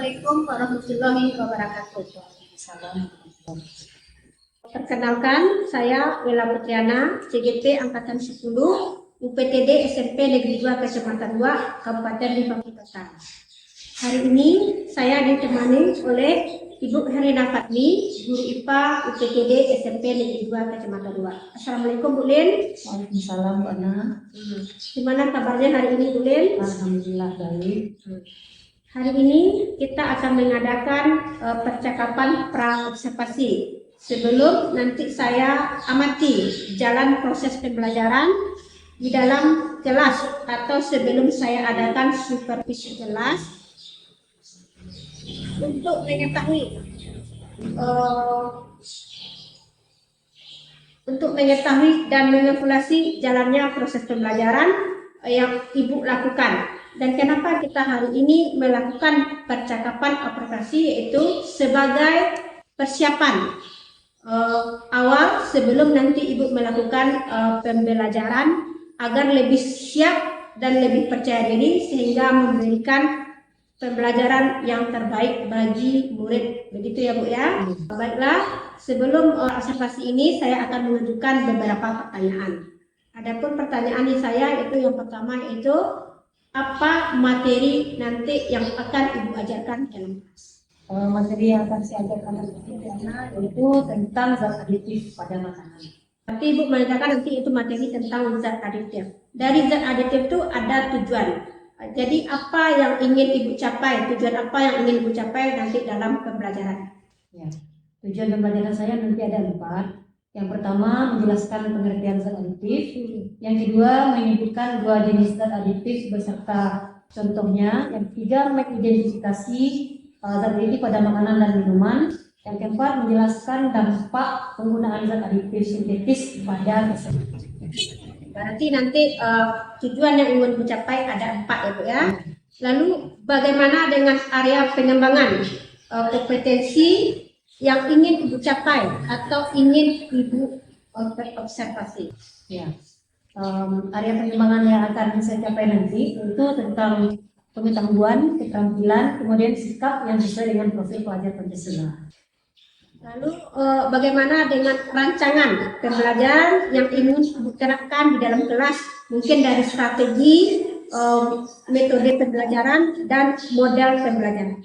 Assalamualaikum warahmatullahi wabarakatuh. Perkenalkan, saya Wela Putriana, CGP Angkatan 10, UPTD SMP Negeri 2 Kecamatan 2, Kabupaten Limbang Kota. Hari ini saya ditemani oleh Ibu Herina Fatmi, Guru IPA UPTD SMP Negeri 2 Kecamatan 2. Assalamualaikum Bu Lin. Waalaikumsalam Bu Ana. Gimana kabarnya hari ini Bu Lin? Alhamdulillah baik. Hari ini kita akan mengadakan percakapan pra-observasi. Sebelum nanti saya amati jalan proses pembelajaran di dalam kelas atau sebelum saya adakan supervisi kelas untuk mengetahui dan mengevaluasi jalannya proses pembelajaran yang Ibu lakukan. Dan kenapa kita hari ini melakukan percakapan aplikasi, yaitu sebagai persiapan awal sebelum nanti Ibu melakukan pembelajaran agar lebih siap dan lebih percaya diri sehingga memberikan pembelajaran yang terbaik bagi murid. Begitu ya Bu ya? Baiklah, sebelum observasi ini saya akan menunjukkan beberapa pertanyaan. Adapun pertanyaan saya itu yang pertama yaitu apa materi nanti yang akan Ibu ajarkan dalam kelas? Materi yang akan saya ajarkan yaitu tentang zat aditif pada makanan. Berarti Ibu mengatakan nanti itu materi tentang zat aditif. Dari zat aditif itu ada tujuan. Jadi apa yang ingin Ibu capai? Tujuan apa yang ingin Ibu capai nanti dalam pembelajaran? Ya, tujuan pembelajaran saya nanti ada 4. Yang pertama menjelaskan pengertian zat aditif. Yang kedua menyebutkan 2 jenis zat aditif beserta contohnya. Yang ketiga mengidentifikasi zat aditif pada makanan dan minuman. Yang keempat menjelaskan dampak penggunaan zat aditif sintetis pada kesehatan. Berarti nanti tujuan yang ingin mencapai ada 4 ya Bu ya. Lalu bagaimana dengan area pengembangan kompetensi yang ingin Ibu capai atau ingin Ibu observasi? Ya, area pengembangan yang akan saya capai nanti itu tentang pengetahuan, keterampilan, kemudian sikap yang sesuai dengan profil pelajar Pancasila. Lalu bagaimana dengan rancangan pembelajaran yang ingin Ibu terapkan di dalam kelas? Mungkin dari strategi, metode pembelajaran, dan model pembelajaran.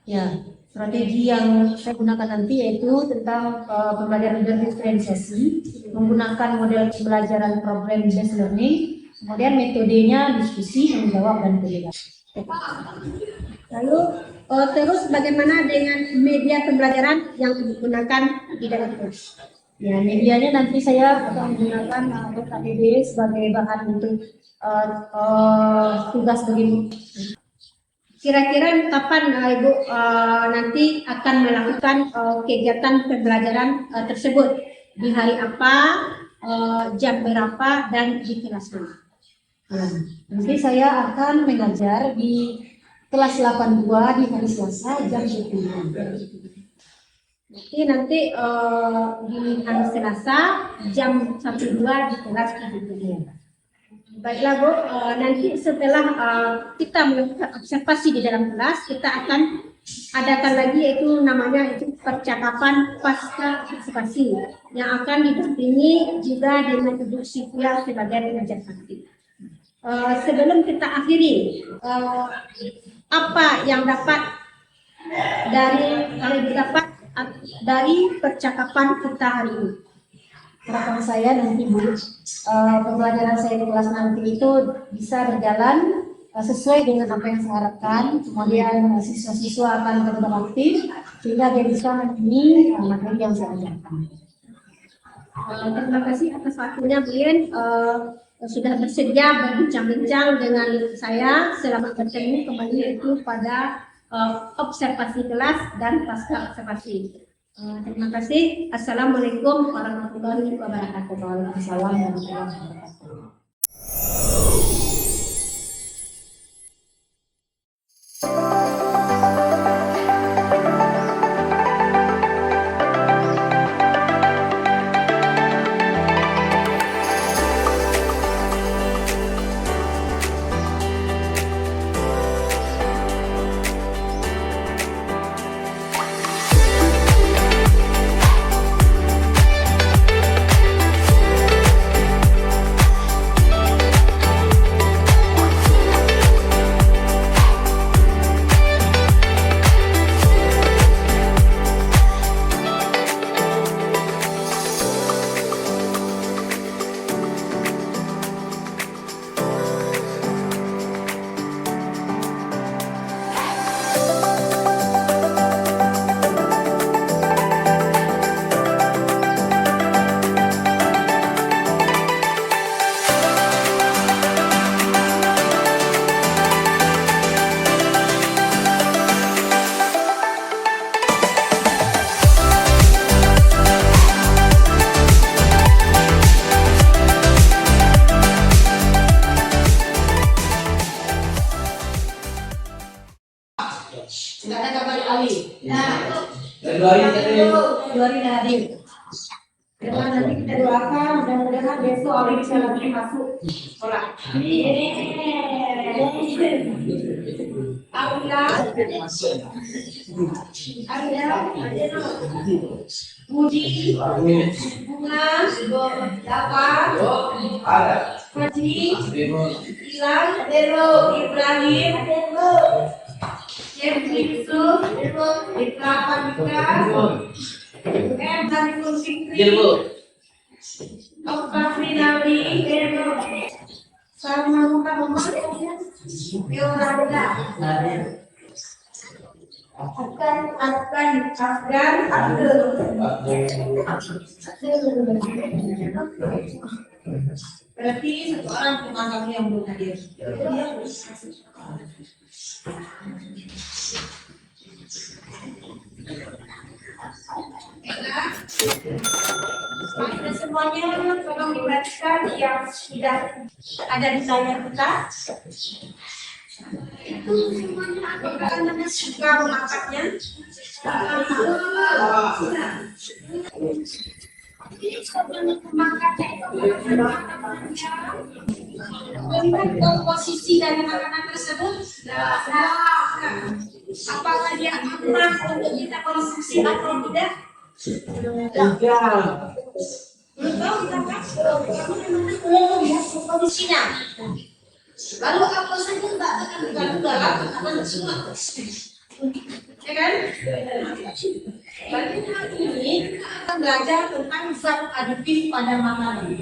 Ya, strategi yang saya gunakan nanti yaitu tentang pembelajaran berdiferensiasi, menggunakan model pembelajaran problem based learning, kemudian metodenya diskusi, menjawab, dan komunikasi. Lalu terus bagaimana dengan media pembelajaran yang digunakan di dalam kelas? Ya, medianya nanti saya akan menggunakan KTB sebagai bahan untuk tugas begini. Kira-kira kapan Ibu nanti akan melakukan kegiatan pembelajaran tersebut? Di hari apa, jam berapa, dan di kelas mana? Ya, nanti saya akan mengajar di kelas 82 di hari Selasa jam 10. Jadi nanti di hari Selasa jam 1-2 di kelas 7. Baiklah Bu, nanti setelah kita melakukan observasi di dalam kelas, kita akan adakan lagi yaitu namanya itu percakapan pasca observasi yang akan didampingi juga dengan Ibu Sylvia sebagai pengajar praktik. Sebelum kita akhiri, apa yang dapat dari percakapan kita hari ini? Harapan saya nanti Bu, pembelajaran saya di kelas nanti itu bisa berjalan sesuai dengan apa yang saya harapkan. Kemudian siswa-siswa akan terlibat aktif sehingga dia bisa memahami materi yang saya ajarkan. Terima kasih atas waktunya Bu Lin. Sudah bersedia berbincang-bincang dengan saya. Selamat bertemu kembali itu pada observasi kelas dan pasca observasi. Terima kasih. Assalamualaikum warahmatullahi wabarakatuh. Waalaikumsalam warahmatullahi wabarakatuh. Februari dan hadir. Dengan nanti kita doakan mudah-mudahan besok Ari bisa lagi masuk sekolah. Budi, Bunga, Dapat, Haji, Ilan, Ibrahim, Yusuf, Itra Pandika, Hariful Fikri, Okta Finali, Salma Muhammad, Yolanda, Afgan, Abdul. Berarti satu orang teman kami yang belum hadir. Baiklah semuanya, tolong dibacakan yang sudah ada di layar kita. Itu semuanya Anda suka mengangkatnya. Melihat komposisi dari makanan tersebut, apakah dia aman untuk kita konsumsi atau tidak? Belum tahu kita kan? Belum ya komposisinya. Lalu apa saja Mbak akan tergabung dalam makanan semua? Ya kan? Berarti hari ini kita akan belajar tentang zat aditif pada makanan.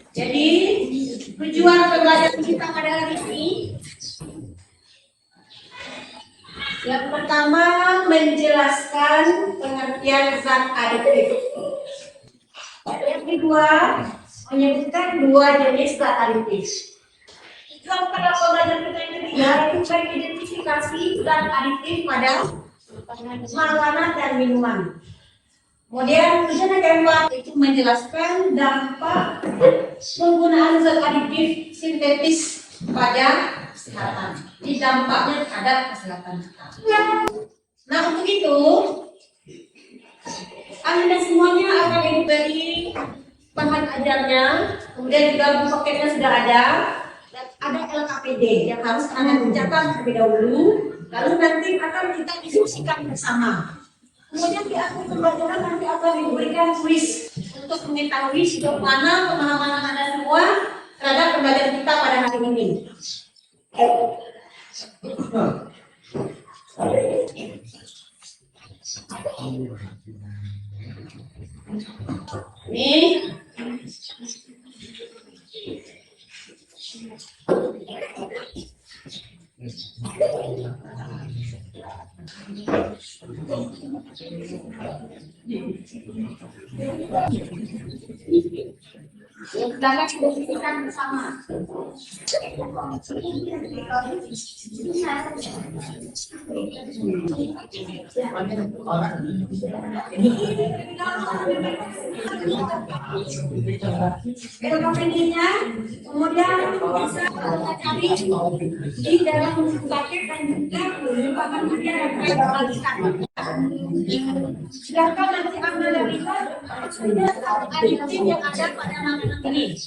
Jadi tujuan pembelajaran kita pada hari ini yang pertama menjelaskan pengertian zat aditif. Yang kedua menyebutkan dua jenis zat aditif. Tujuan pada pembelajaran kita yang ketiga itu mengidentifikasi zat aditif pada makanan dan minuman. Kemudian tujuan yang keempat itu menjelaskan dampak penggunaan zat aditif sintetis pada kesehatan. Jadi dampaknya terhadap kesehatan kita. Nah untuk itu Anda semuanya akan diberi bahan ajarnya, kemudian juga buku paketnya sudah ada, dan ada LKPD yang harus Anda kerjakan terlebih dahulu, lalu nanti akan kita diskusikan bersama. Kemudian di akhir pembelajaran nanti akan diberikan kuis untuk mengetahui sejauh mana pemahaman Anda semua terhadap pembelajaran kita pada hari ini. Ini dapat didiskusikan bersama. Rekomendasinya kemudian bisa kita cari di dalam paket dan juga merupakan media yang kita bagikan. Sedangkan nanti Anda lihat aditif yang ada pada makanan ini.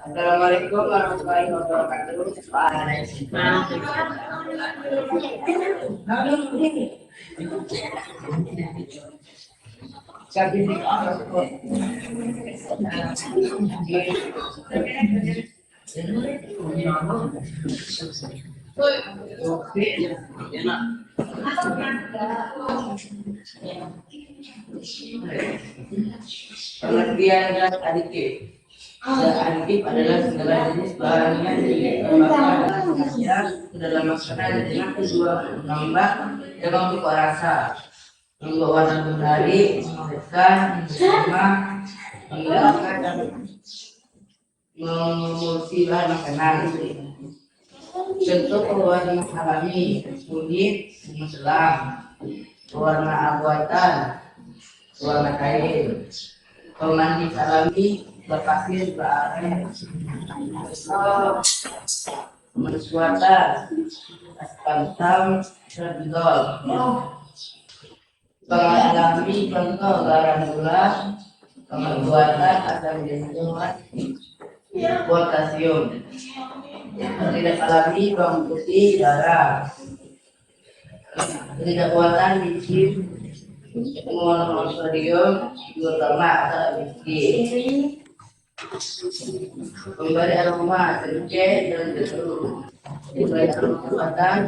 Assalamualaikum warahmatullahi wabarakatuh. Pengertian dan aditif. Aditif adalah segala jenis barang yang ditambahkan dalam makanan dengan tujuan menambah dan membuat rasa, membuat warna menarik, mengesan, menambah, menghilangkan dan memulsi bahan makanan. Contoh pewarna alami, kunyit, selam, pewarna buatan, warna kain, pemanis alami, berpasir, beraren, pemanis buatan, aspartam, bidol. Pengawas alami, contoh garam gula, pengawas buatan, asam jenuan, potasium. Tidak alami, bawang putih, garam. Tidak buatan, biji, monosodium glutamat atau whisky. Pemberi aroma terceh dan jeruk. Pemberi aroma buatan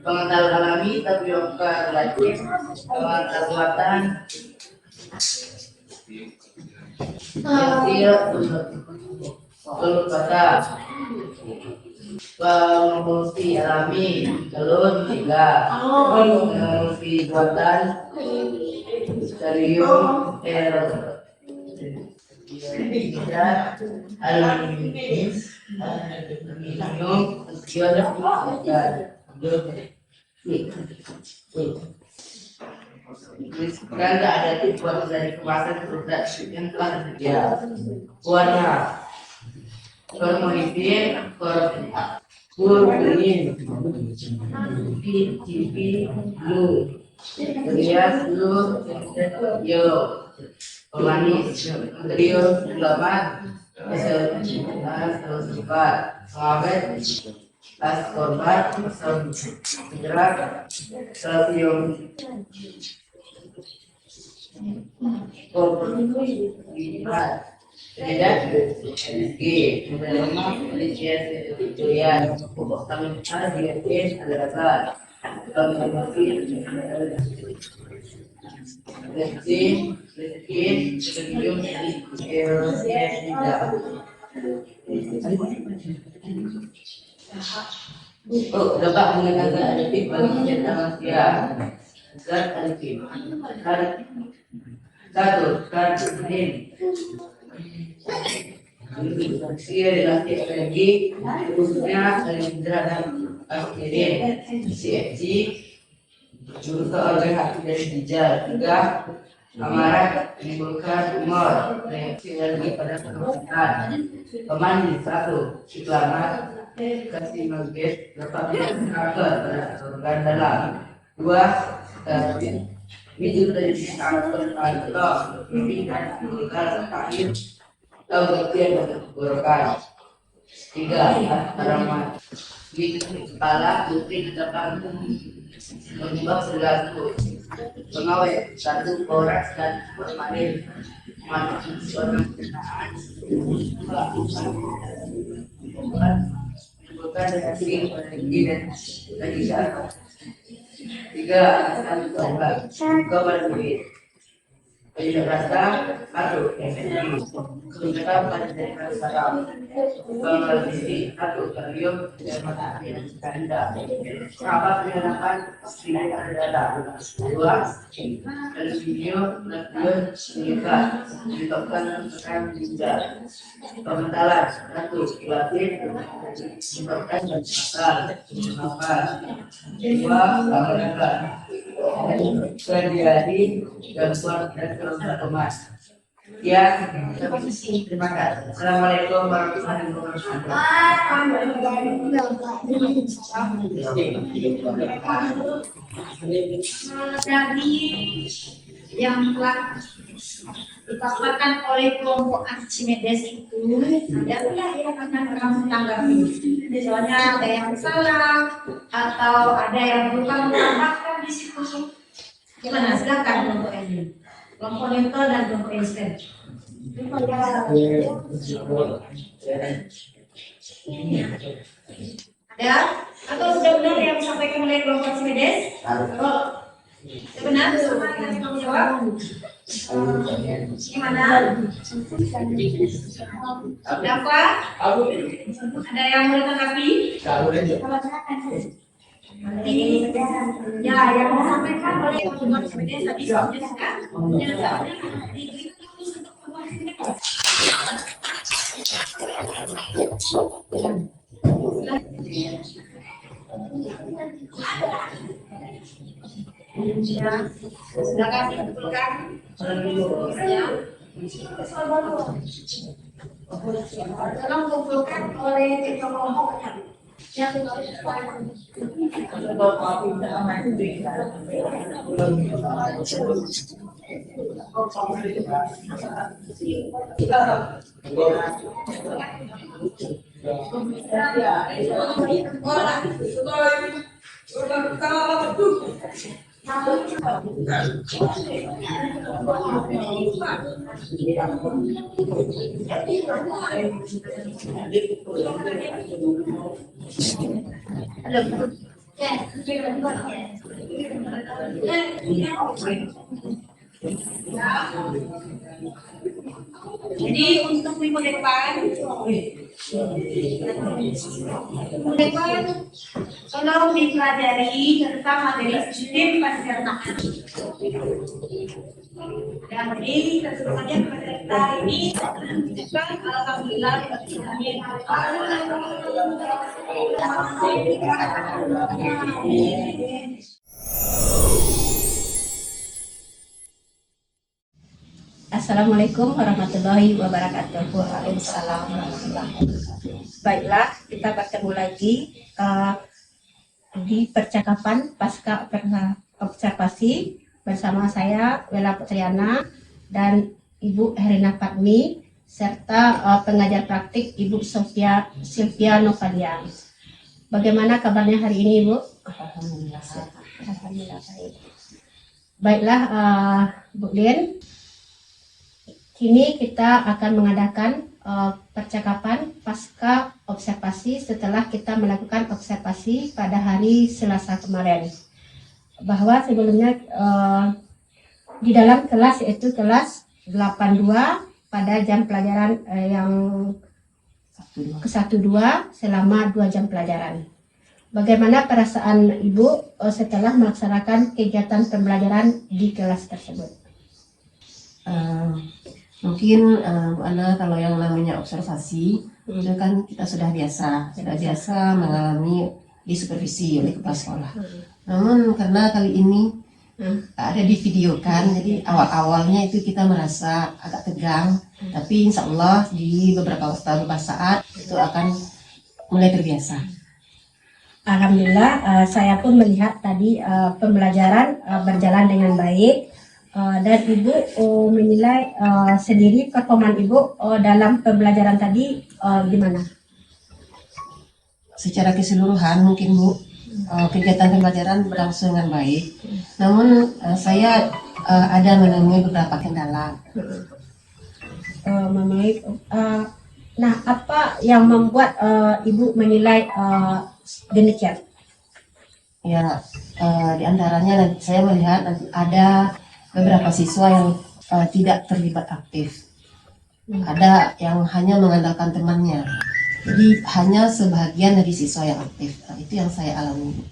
pengental alami tapioka latin. Pengental buatan telur basah. Pemulsi alami telur 3, pemulsi buatan stearium aluminium dan ada tipe dari kemasan produk yang telah tersedia. Warna formalin, kuning, pipi, blue, rias blue, yellow, pemanis, trio, gulamat, sifat, pengawet, askorbat, jerak, kalsium, tidak G menerima lisensi tujuan vitamin A diabetes adalah konsumsi listrik sodium dapat mengenalkan aditif bagi senjata manusia. Zat aditif satu karbonil relasi energi khususnya salindra dan aspirin. CFC jurusan organ hati dari ginjal. 3 amarat menimbulkan tumor, reaksi energi pada pernafasan. Pemanis 1 siklamat karsinogen dapat menyebabkan kanker pada organ dalam. 2 karbin Itu dari sangat berkata, pimpinan negara terakhir, atau bagian dari golkar. 3. Rahmat. Kepala Putri Depan Penyebab perilaku pengawet 1 Polres dan Permanen seorang kendaraan bukan reaksi dan tiga kabar duit tidak rasa atau kemudian pada dari rasa pengalisi atau kalium dan matahari ganda sahabat penyerapan tidak ada dua dari video nadion singkat ditokkan tekan juga pementalan satu latin ditokkan dan apa dua olahraga terjadi gangguan dan kemas. Ya, terima kasih. Assalamualaikum warahmatullahi wabarakatuh. Dari yang telah dipaparkan oleh kelompok Archimedes itu ada yang akan menanggapi. Misalnya ada yang salah atau ada yang lupa menambahkan di situ. Gimana? Silakan kelompok ini. Kelompok Newton dan kelompok Einstein. Ada? Atau sudah benar yang disampaikan oleh kelompok Archimedes? Benar sama yang kamu jawab? Gimana? Apa? Ada yang mau ditanggapi? Ya, yang disampaikan oleh kelompok Archimedes tadi sudah ya, silakan dikumpulkan. Ya. Tolong kumpulkan oleh kelompoknya. Yang jadi untuk minggu depan, tolong dipelajari tentang materi sistem pencernaan. Dan jadi keseluruhannya pada hari ini, alhamdulillah, Assalamualaikum warahmatullahi wabarakatuh. Waalaikumsalam warahmatullahi wabarakatuh. Baiklah, kita bertemu lagi di percakapan pasca observasi bersama saya Wela Putriana dan Ibu Herina Fatmi serta pengajar praktik Ibu Sylvia Novalia. Bagaimana kabarnya hari ini, Ibu? Alhamdulillah. Alhamdulillah baik. Baiklah, Bu Lin. Kini kita akan mengadakan percakapan pasca observasi setelah kita melakukan observasi pada hari Selasa kemarin. Bahwa sebelumnya di dalam kelas yaitu kelas 82 pada jam pelajaran yang ke-1-2 selama 2 jam pelajaran. Bagaimana perasaan Ibu setelah melaksanakan kegiatan pembelajaran di kelas tersebut? Mungkin Bu Ana, kalau yang namanya observasi itu kan kita sudah biasa mengalami disupervisi oleh kepala sekolah. Namun karena kali ini ada di video kan, jadi awal-awalnya itu kita merasa agak tegang, tapi insya Allah di beberapa saat itu akan mulai terbiasa. Alhamdulillah, saya pun melihat tadi pembelajaran berjalan dengan baik. Dan Ibu menilai sendiri performa Ibu dalam pembelajaran tadi gimana? Secara keseluruhan mungkin Bu, kegiatan pembelajaran berlangsung dengan baik. Namun saya ada menemui beberapa kendala. Nah, apa yang membuat Ibu menilai demikian? Ya, di antaranya saya melihat nanti ada beberapa siswa yang tidak terlibat aktif. Ada yang hanya mengandalkan temannya. Jadi hanya sebagian dari siswa yang aktif. Nah, itu yang saya alami.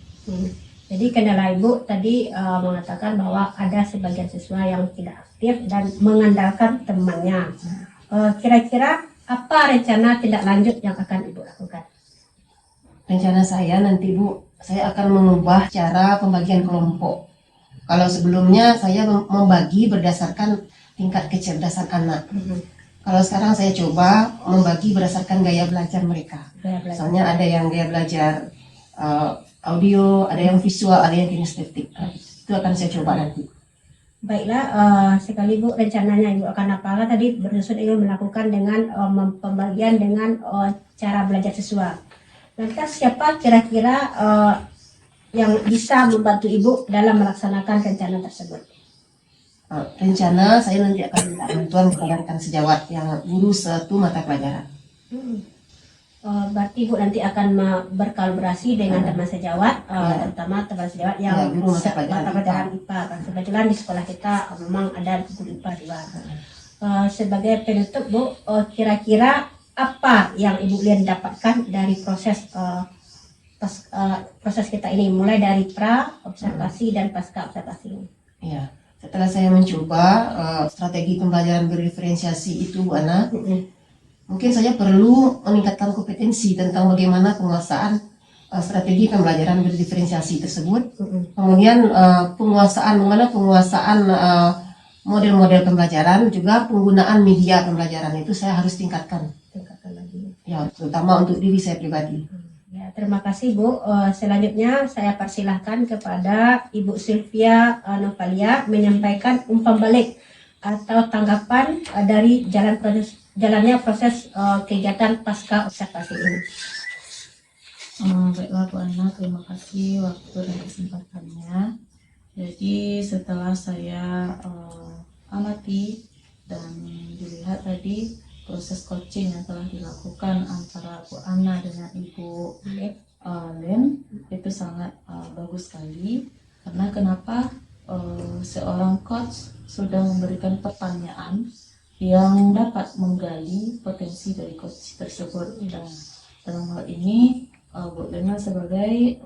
Jadi kendala Ibu tadi mengatakan bahwa ada sebagian siswa yang tidak aktif dan mengandalkan temannya. Kira-kira apa rencana tindak lanjut yang akan Ibu lakukan? Rencana saya nanti Bu, saya akan mengubah cara pembagian kelompok. Kalau sebelumnya saya membagi berdasarkan tingkat kecerdasan anak. Kalau sekarang saya coba membagi berdasarkan gaya belajar mereka. Misalnya ada yang gaya belajar audio, ada yang visual, ada yang kinestetik. Itu akan saya coba nanti. Baiklah, sekali Bu, rencananya Ibu akan apa tadi bersusun ingin melakukan dengan pembagian dengan cara belajar siswa. Lantas siapa kira-kira yang bisa membantu Ibu dalam melaksanakan rencana tersebut? Rencana saya nanti akan minta bantuan kepada rekan sejawat yang guru satu mata pelajaran. Berarti Ibu nanti akan berkolaborasi dengan teman sejawat, terutama teman sejawat yang guru mata mata pelajaran IPA. Kebetulan di sekolah kita memang ada guru IPA juga. Sebagai penutup Bu, kira-kira apa yang Ibu lihat dapatkan dari proses proses kita ini, mulai dari pra observasi dan pasca observasi ini? Ya, setelah saya mencoba strategi pembelajaran berdiferensiasi itu Bu Ana, mungkin saya perlu meningkatkan kompetensi tentang bagaimana penguasaan strategi pembelajaran berdiferensiasi tersebut. Kemudian penguasaan model-model pembelajaran, juga penggunaan media pembelajaran itu saya harus tingkatkan Lagi. ya, terutama untuk diri saya pribadi. Ya, terima kasih Bu. Selanjutnya saya persilahkan kepada Ibu Sylvia Novalia menyampaikan umpan balik atau tanggapan dari jalannya proses kegiatan pasca observasi ini. Baiklah Bu Ana, terima kasih waktu dan kesempatannya. Jadi setelah saya amati dan dilihat tadi proses coaching yang telah dilakukan antara Bu Ana dengan Ibu Len, itu sangat bagus sekali. Karena kenapa seorang coach sudah memberikan pertanyaan yang dapat menggali potensi dari coach tersebut. Dan dalam hal ini Bu Lena sebagai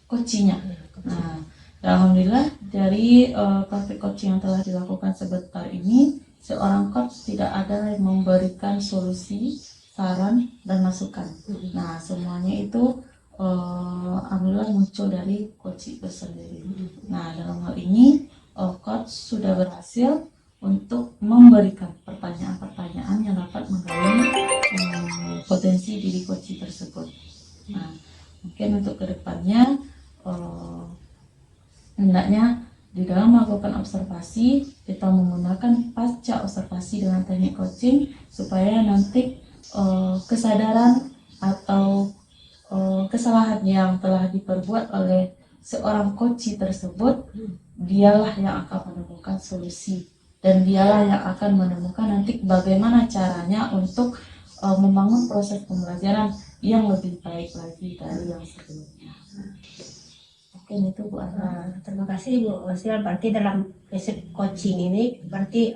coachnya. Nah, alhamdulillah dari praktik coaching yang telah dilakukan sebentar ini, seorang coach tidak ada yang memberikan solusi, saran, dan masukan. Nah, semuanya itu alhamdulillah muncul dari coach itu sendiri. Nah, dalam hal ini coach sudah berhasil untuk memberikan pertanyaan-pertanyaan yang dapat menggali potensi diri coach tersebut. Nah, mungkin untuk kedepannya hendaknya di dalam melakukan observasi kita menggunakan pasca observasi dengan teknik coaching supaya nanti kesadaran atau kesalahan yang telah diperbuat oleh seorang coach tersebut, dialah yang akan menemukan solusi dan dialah yang akan menemukan nanti bagaimana caranya untuk membangun proses pembelajaran yang lebih baik lagi dari yang sebelumnya. Mungkin itu Bu Ana. Terima kasih Bu Wasil. Berarti dalam prinsip coaching ini berarti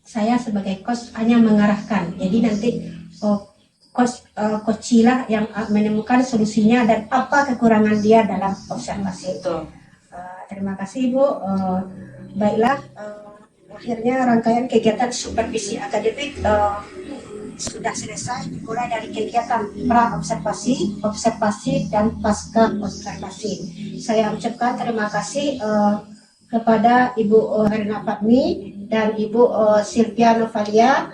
saya sebagai coach hanya mengarahkan. Jadi nanti coach lah yang menemukan solusinya dan apa kekurangan dia dalam observasi. Terima kasih Bu. Baiklah, akhirnya rangkaian kegiatan supervisi akademik sudah selesai, mulai dari kegiatan pra-observasi, observasi, dan pasca observasi. Saya ucapkan terima kasih kepada Ibu Herina Fatmi dan Ibu Sylvia Novalia.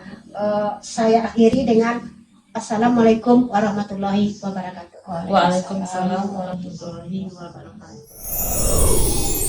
Saya akhiri dengan Assalamualaikum warahmatullahi wabarakatuh. Waalaikumsalam warahmatullahi wabarakatuh.